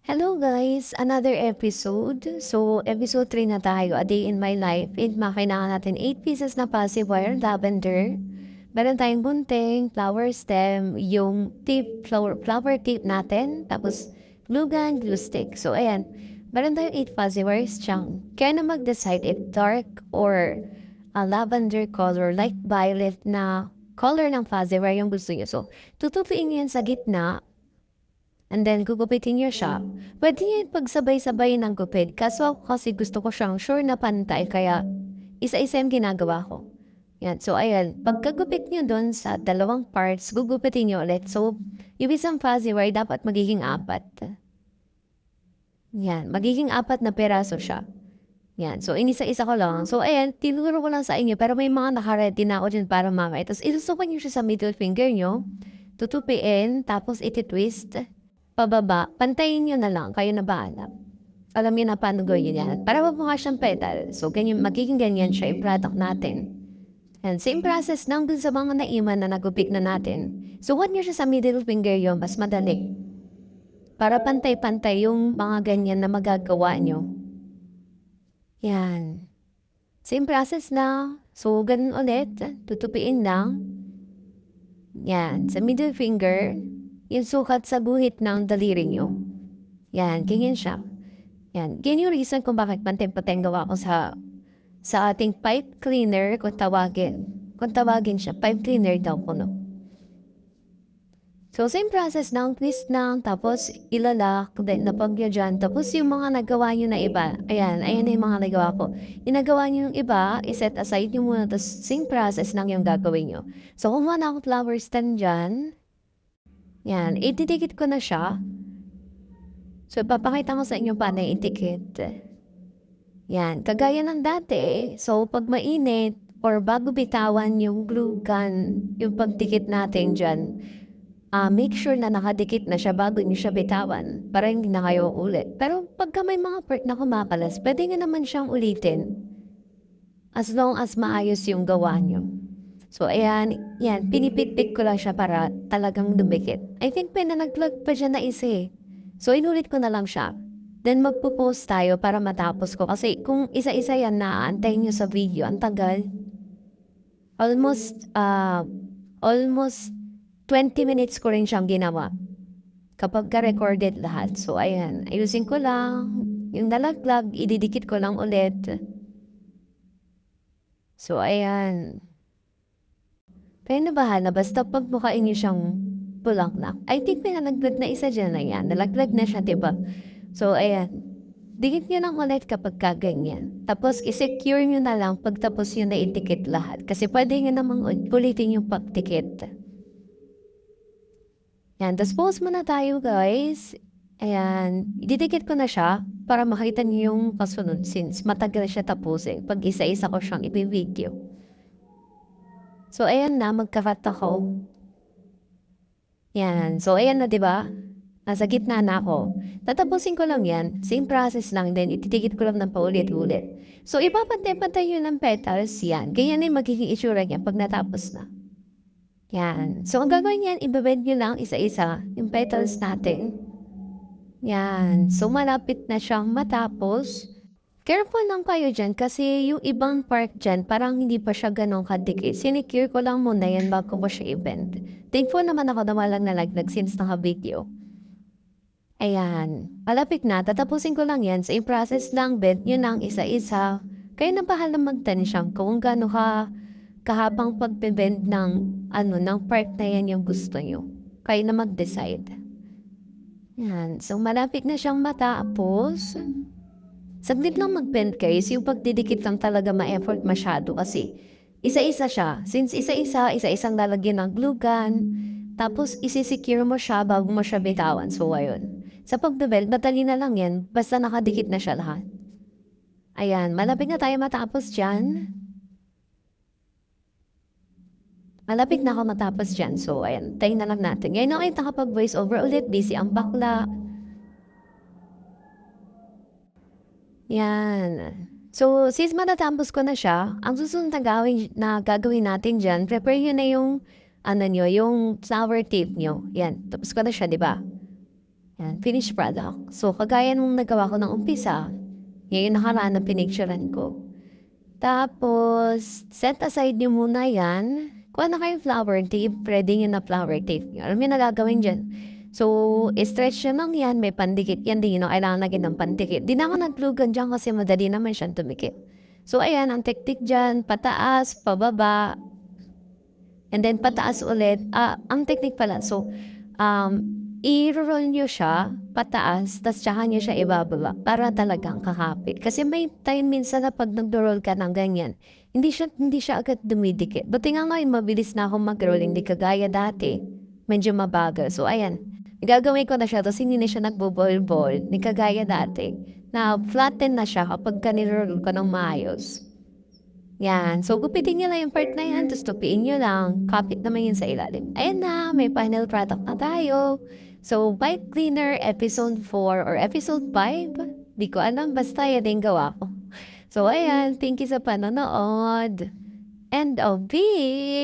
Hello guys! Another episode. So, episode 3 na tayo, A Day in My Life. And kailangan natin 8 pieces na passive wire, lavender. Meron tayong bunting, flower stem, yung tip, flower tip natin. Tapos, glue gun, glue stick. So, ayan. Meron tayong 8 passive wires dyan. Kaya na mag-decide if dark or a lavender color, like violet na color ng fuzzy wire yung gusto nyo. So, tutupiin nyo yan sa gitna. And then, gugupitin niyo siya. Pwede niyo pagsabay-sabay ng gupit. Kaso ako kasi gusto ko siyang sure na pantay. Kaya, isa-isa yung ginagawa ko. Yan. So, ayan. Pagkagupit niyo doon sa dalawang parts, gugupitin niyo ulit. So, yung isang fuzzy wire dapat magiging 4. Yan. Magiging 4 na peraso siya. Yan. So, inisa-isa ko lang. So, ayan. Tinuro ko lang sa inyo. Pero may mga nakaredy na ako dyan para mamaya. Tapos, isusukan niyo siya sa middle finger niyo. Tutupiin. Tapos, iti-twist. Pababa, pantayin nyo na lang, kayo na bahala. Alam niyo na paano gawin yan. Para mukha siyang petal. So, ganyan, magiging ganyan siya yung product natin. And same process lang dun sa mga naiman na nagupik na natin. So, huwag nyo siya sa middle finger yung mas madali. Para pantay-pantay yung mga ganyan na magagawa nyo. Yan. Same process na. So, ganun ulit. Tutupiin lang. Yan. Sa middle finger, yung sukat sa guhit ng daliri nyo. Yan, ganyan siya. Yan, ganyan yung reason kung bakit panteng-pateng gawa ko sa ating pipe cleaner kung tawagin. Kung tawagin siya, pipe cleaner daw po, no? So, same process ng twist lang, tapos ilalak, then napagya dyan. Tapos yung mga nagawa nyo na iba, ayan na yung mga nagawa ko. Yung nagawa nyo yung iba, iset aside nyo muna, tapos same process lang yung gagawin nyo. So, kumuha na akong flower stand dyan. Yan, itidikit ko na siya. So, ipapakita ko sa inyo paano itikit. Yan, kagaya ng dati. So, pag mainit or bago bitawan yung glue gun, yung pagdikit natin dyan, make sure na nakadikit na siya bago niyo siya bitawan para hindi na kayo ulit. Pero pagka may mga part na kumakalas, pwede nga naman siyang ulitin as long as maayos yung gawa niyo. So, ayan, yan, pinipit-pit ko lang siya para talagang dumikit. I think nag-vlog pa dyan na isa eh. So, inulit ko na lang siya. Then, magpo-post tayo para matapos ko. Kasi kung isa-isa yan na antayin nyo sa video, ang tagal. Almost 20 minutes ko rin siyang ginawa. Kapag ka-recorded lahat. So, ayan, ayusin ko lang. Yung nalaglag, ididikit ko lang ulit. So, ayan. Kaya na bahala, basta pagbukain niyo siyang bulaklak. I think may nalaglag na isa dyan na yan. Nalaglag na siya, diba? So, ayan. Dikit niyo lang ulit kapag kaganyan. Tapos, isecure niyo na lang pagtapos yun na itikit lahat. Kasi pwede nga namang ulitin yung pagtikit. Yan. Tapos, pause muna tayo, guys. Ayan. Ididikit ko na siya para makita niyo yung kasunod since matagal siya tapusin. Pag isa-isa ko siyang ipibideo. So, ayan na, magka-cut ako. Yan. So, ayan na, diba? Nasa gitna na ako. Tatapusin ko lang yan. Same process lang din. Ititikit ko lang ng paulit-ulit. So, ipapantay-pantay yun ng petals. Yan. Ganyan na yung magiging itsura niya pag natapos na. Yan. So, ang gagawin yan, ibabend nyo lang isa-isa yung petals natin. Yan. So, malapit na siyang matapos. Careful lang kayo dyan kasi yung ibang part dyan parang hindi pa siya ganun kadikit. Sinicure ko lang muna yan bago ko siya i-bend. Thankful naman ako na walang nalaglag since naka-video. Ayan. Malapit na. Tatapusin ko lang yan. Sa process lang, bend nyo lang isa-isa. Kaya na bahala mag-tension kung gaano kahabang pag-bend ng part na yan yung gusto nyo. Kaya na mag-decide. Yan. So, malapit na siyang matapos. Saglit lang mag-bend guys, yung pagdidikit lang talaga ma-effort masyado kasi isa-isa siya. Since isa-isang lalagyan ng glue gun, tapos isisecure mo siya bago mo siya bitawan. So, ayun. Sa pag-bend, madali na lang yan, basta nakadikit na siya lahat. Ayan, malapit na tayo matapos dyan. Malapit na ako matapos dyan. So, ayan, tayo na lang natin. Ngayon ako yung nakapag-voice over ulit, busy ang bakla. Yan. So, since matatapos ko na siya, ang susunod na gagawin natin dyan, prepare nyo na yung, yung flower tape nyo. Yan, tapos ko na siya, di ba? Yan, finished product. So, kagaya nung nagawa ko ng umpisa, yan yung nakaraan na pinicturean ko. Tapos, set aside nyo muna yan. Kuha na kayong flower tape, ready nyo na flower tape nyo. Alam mo yung nagagawin dyan. So, stretch nyo lang yan, may pandikit yan din, kailangan lagyan ng pandikit. Di na ako naglugan dyan kasi madali naman siyang tumikit. So, ayan, ang teknik dyan, pataas, pababa, and then pataas ulit. Ang teknik pala, so, i-roll nyo siya pataas, tas tsaka nyo siya ibababa para talagang kakapit. Kasi may time minsan na pag nag-roll ka ng ganyan, hindi siya agad dumidikit. Buti nga ngayon, mabilis na akong mag-roll, hindi kagaya dati. Medyo mabagal. So, ayan. Gagawin ko na siya, tapos hindi na siya nagbo-ball-ball, hindi kagaya dati. Na flatten na siya kapag kanirroll ko ng maayos. Yan. So, gupitin nyo lang yung part na yan, tapos tupiin nyo lang. Kapit naman yun sa ilalim. Ayan na, may final product na tayo. So, bike cleaner episode 4 or episode 5. Di ko alam, basta yan yung gawa ko. So, ayan. Thank you sa panonood. End of video.